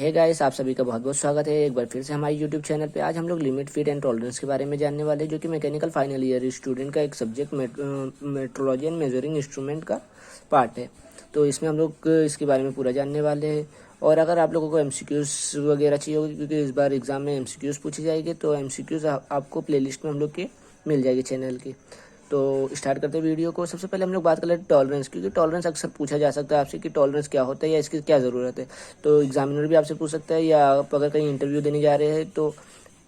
Hey guys, आप सभी का बहुत बहुत स्वागत है एक बार फिर से हमारे यूट्यूब चैनल पे। आज हम लोग लिमिट, फिट एंड टॉलरेंस के बारे में जानने वाले हैं, जो कि मैकेनिकल फाइनल ईयर स्टूडेंट का एक subject metrology and measuring instrument का पार्ट है। तो इसमें हम लोग इसके बारे में पूरा जानने वाले हैं। और अगर आप लोगों को एमसीक्यूज वगैरह चाहिए होगी, क्योंकि इस बार एग्जाम में एमसीक्यूज पूछी जाएगी, तो एमसीक्यूज आपको प्लेलिस्ट में हम लोग के मिल जाएगी चैनल की। तो स्टार्ट करते हैं वीडियो को। सबसे पहले हम लोग बात कर लेते हैं टॉलरेंस, क्योंकि टॉलरेंस अक्सर पूछा जा सकता है आपसे कि टॉलरेंस क्या होता है या इसकी क्या ज़रूरत है। तो एग्जामिनर भी आपसे पूछ सकता है, या आप अगर कहीं इंटरव्यू देने जा रहे हैं तो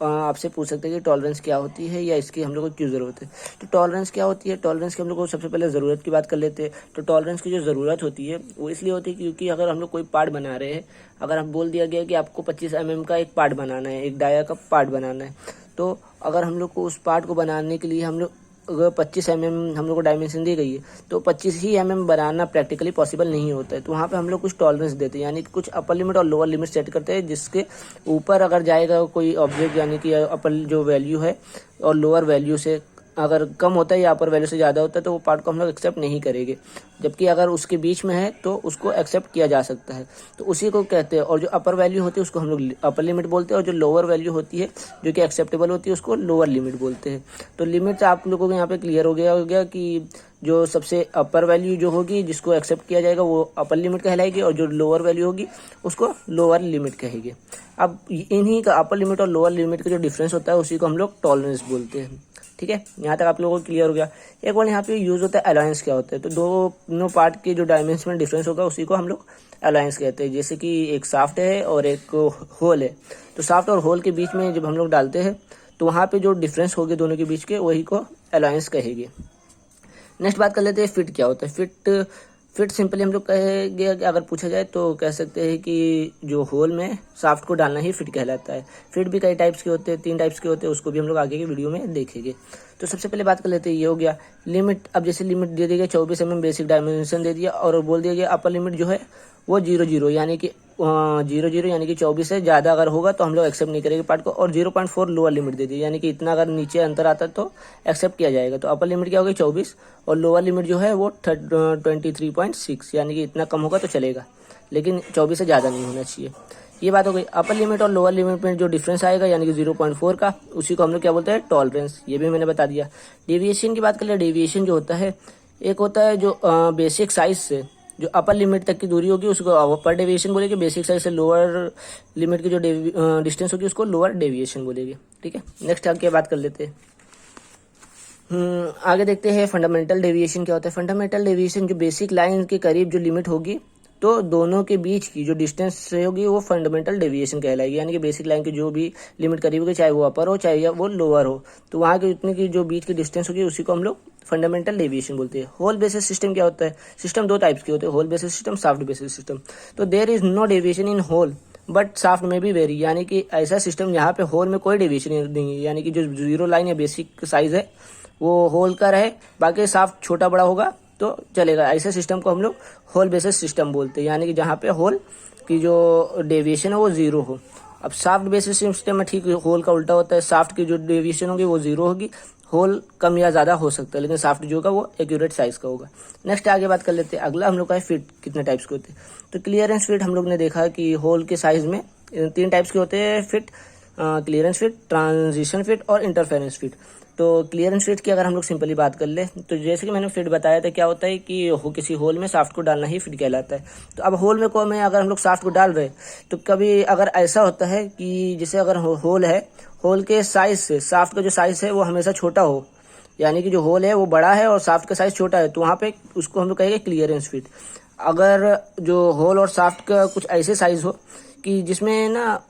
आपसे पूछ सकते हैं कि टॉलरेंस क्या होती है या इसकी हम लोग को क्यों ज़रूरत है। तो टॉलरेंस क्या होती है, टॉलरेंस की हम लोग को सबसे पहले ज़रूरत की बात कर लेते हैं। तो टॉलरेंस की जो ज़रूरत होती है वो इसलिए होती है क्योंकि अगर हम लोग कोई पार्ट बना रहे हैं, अगर हम बोल दिया गया कि आपको 25 mm का एक पार्ट बनाना है, एक डाया का पार्ट बनाना है, तो अगर हम लोग को उस पार्ट को बनाने के लिए हम लोग अगर 25 mm हम लोग को डायमेंशन दी गई है, तो 25 ही mm बनाना प्रैक्टिकली पॉसिबल नहीं होता है। तो वहाँ पे हम लोग कुछ टॉलरेंस देते हैं, यानी कि कुछ अपर लिमिट और लोअर लिमिट सेट करते हैं, जिसके ऊपर अगर जाएगा कोई ऑब्जेक्ट, यानी कि अपर जो वैल्यू है और लोअर वैल्यू से अगर कम होता है या अपर वैल्यू से ज़्यादा होता है, तो वो पार्ट को हम लोग एक्सेप्ट नहीं करेंगे। जबकि अगर उसके बीच में है तो उसको एक्सेप्ट किया जा सकता है, तो उसी को कहते हैं। और जो अपर वैल्यू होती है उसको हम लोग अपर लिमिट बोलते हैं, और जो लोअर वैल्यू होती है जो कि एक्सेप्टेबल होती है उसको लोअर लिमिट बोलते हैं। तो लिमिट आप लोगों को यहाँ पे क्लियर हो गया कि जो सबसे अपर वैल्यू जो होगी जिसको एक्सेप्ट किया जाएगा वो अपर लिमिट कहलाएगी, और जो लोअर वैल्यू होगी उसको लोअर लिमिट कहेगी। अब इन्हीं का अपर लिमिट और लोअर लिमिट का जो डिफरेंस होता है उसी को हम लोग टॉलरेंस बोलते हैं। ठीक है, यहाँ तक आप लोगों को क्लियर हो गया। एक बार यहाँ पे यूज होता है अलायंस क्या होता है। तो दोनों पार्ट के जो डायमेंशन में डिफरेंस होगा उसी को हम लोग अलायंस कहते हैं। जैसे कि एक साफ्ट है और एक होल है, तो साफ्ट और होल के बीच में जब हम लोग डालते हैं तो वहाँ पे जो डिफरेंस होगी दोनों के बीच के, वही को अलायंस कहेंगे। नेक्स्ट बात कर लेते हैं फिट क्या होता है। फिट सिंपली हम लोग कहेंगे, अगर पूछा जाए तो कह सकते हैं कि जो होल में शाफ्ट को डालना ही फिट कहलाता है। फिट भी कई टाइप्स के होते हैं, 3 टाइप्स के होते हैं, उसको भी हम लोग आगे की वीडियो में देखेंगे। तो सबसे पहले बात कर लेते हैं, ये हो गया लिमिट। अब जैसे लिमिट दे दी गई 24 mm बेसिक डायमेंशन दे दिया, और बोल दिया गया अपर लिमिट जो है वो 0 यानी कि 0 यानी कि 24 से ज़्यादा अगर होगा तो हम लोग एक्सेप्ट नहीं करेंगे पार्ट को। और 0.4 लोअर लिमिट दे दी, यानी कि इतना अगर नीचे अंतर आता तो एक्सेप्ट किया जाएगा। तो अपर लिमिट क्या होगी 24, और लोअर लिमिट जो है वो 23.6, यानी कि इतना कम होगा तो चलेगा, लेकिन 24 से ज़्यादा नहीं होना चाहिए। ये बात हो गई। अपर लिमिट और लोअर लिमिट में जो डिफरेंस आएगा, यानी कि 0.4 का, उसी को हम लोग क्या बोलते हैं, टॉलरेंस। ये भी मैंने बता दिया। डेविएशन की बात कर ले। डेविएशन जो होता है, एक होता है जो बेसिक साइज से जो अपर लिमिट तक की दूरी होगी उसको अपर डेविएशन बोलेगी, बेसिक साइज से लोअर लिमिट की जो डिस्टेंस होगी उसको लोअर डेविएशन बोलेगी। ठीक है, नेक्स्ट आगे बात कर लेते हैं। आगे देखते हैं फंडामेंटल डेविएशन क्या होता है। फंडामेंटल डेविएशन जो बेसिक लाइन के करीब जो लिमिट होगी, तो दोनों के बीच की जो डिस्टेंस होगी वो फंडामेंटल डेविएशन कहलाएगी। यानी कि बेसिक लाइन की जो भी लिमिट करीब होगी, चाहे वो अपर हो चाहे वो लोअर हो, तो वहाँ के उतने की जो बीच की डिस्टेंस होगी उसी को हम लोग फंडामेंटल डेविएशन बोलते हैं। होल बेसिस सिस्टम क्या होता है। सिस्टम 2 टाइप्स के होते हैं, hole basis system, shaft basis system. तो there is no deviation in hole but shaft में भी वेरी, यानी कि ऐसा सिस्टम जहाँ पे होल में कोई डेविएशन नहीं है, यानी कि जो 0 लाइन या बेसिक साइज है वो होल का रहे, बाकी शाफ्ट छोटा बड़ा होगा तो चलेगा। ऐसे सिस्टम को हम लोग होल बेसिस सिस्टम बोलते हैं, यानी कि जहाँ पे होल की जो डेविएशन है वो 0 हो। अब शाफ्ट बेसिस सिस्टम में ठीक होल का उल्टा होता है, शाफ्ट की जो डेविएशन होगी वो 0 होगी, होल कम या ज़्यादा हो सकता है, लेकिन शाफ्ट जो होगा वो एक्यूरेट साइज का होगा। नेक्स्ट आगे बात कर लेते हैं। अगला हम लोग का है फिट, कितने टाइप्स के होते हैं। तो क्लियरेंस फिट हम लोग ने देखा कि होल के साइज में 3 टाइप्स के होते हैं fit, clearance fit, transition fit और इंटरफेरेंस फिट। तो क्लियरेंस फिट की अगर हम लोग सिंपली बात कर ले, तो जैसे कि मैंने फिट बताया था, क्या होता है कि किसी होल में शाफ्ट को डालना ही फिट कहलाता है। तो अब होल में अगर हम लोग शाफ्ट को डाल रहे, तो कभी अगर ऐसा होता है कि जैसे अगर होल है, होल के साइज से शाफ्ट का जो साइज है वो हमेशा छोटा हो, यानी कि जो होल है वो बड़ा है और शाफ्ट का साइज छोटा है, तो वहाँ पे उसको हम लोग कहेंगे क्लियरेंस फिट। अगर जो होल और शाफ्ट का कुछ ऐसे साइज हो कि जिसमें ना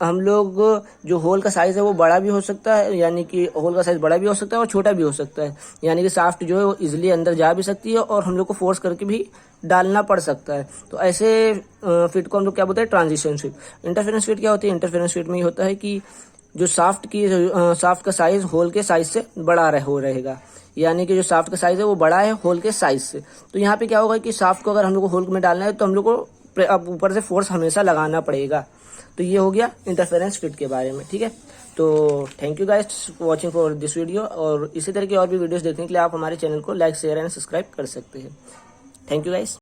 हम लोग जो होल का साइज है वो बड़ा भी हो सकता है, यानी कि होल का साइज बड़ा भी हो सकता है और छोटा भी हो सकता है, यानी कि शाफ्ट जो है वो इजीली अंदर जा भी सकती है और हम लोग को फोर्स करके भी डालना पड़ सकता है। तो ऐसे फिट को हम लोग क्या बोलते हैं, ट्रांजिशन फिट। इंटरफेरेंस फिट क्या होती है। इंटरफेरेंस फिट में ये होता है कि जो शाफ्ट का साइज होल के साइज से बड़ा रहेगा, यानी कि जो शाफ्ट का साइज है वो बड़ा है होल के साइज से। तो यहाँ पे क्या होगा कि शाफ्ट को अगर हम लोग को होल में डालना है तो हम लोग को अब ऊपर से फोर्स हमेशा लगाना पड़ेगा। तो ये हो गया इंटरफेरेंस फिट के बारे में। ठीक है, तो thank you guys watching for this video, और इसी तरह की और भी वीडियोस देखने के लिए आप हमारे चैनल को लाइक, शेयर एंड सब्सक्राइब कर सकते हैं। Thank you guys.